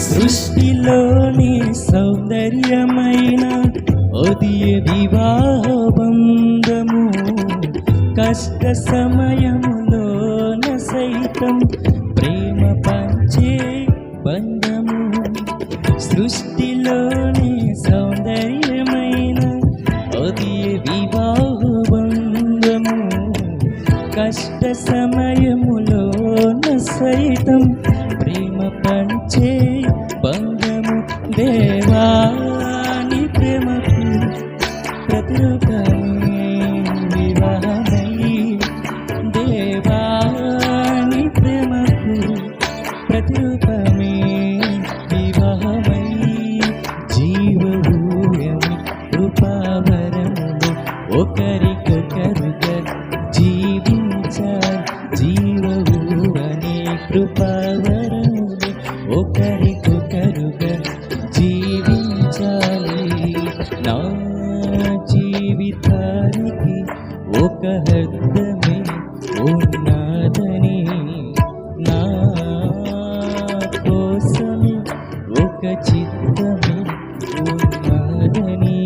సృష్టిలోని సౌందర్యమైన ఒదియ వివాహ బంధము, కష్ట సమయములోన సైతం ప్రేమ పంచే బంధము. సృష్టిలోని సౌందర్యమైన ఒదియ వివాహ బంధము, కష్ట సమయములోన సైతం ప్రేమ పంచే బంధము. దేవాని ప్రేమకు ప్రతిరూపమే వివాహమై, దేవాని ప్రేమకు ప్రతిరూపమే వివాహమై, జీవభూయమి కృపావరములు ఒకరికొకరుగా జీవించాలి. జీవభూవని కృపావరములు ఒకరికొకరుగా జీవించాలి. నా జీవితానికి ఒక అర్థమే ఉన్నదని, నా కోసమే ఒక చిత్తమే ఉన్నదని,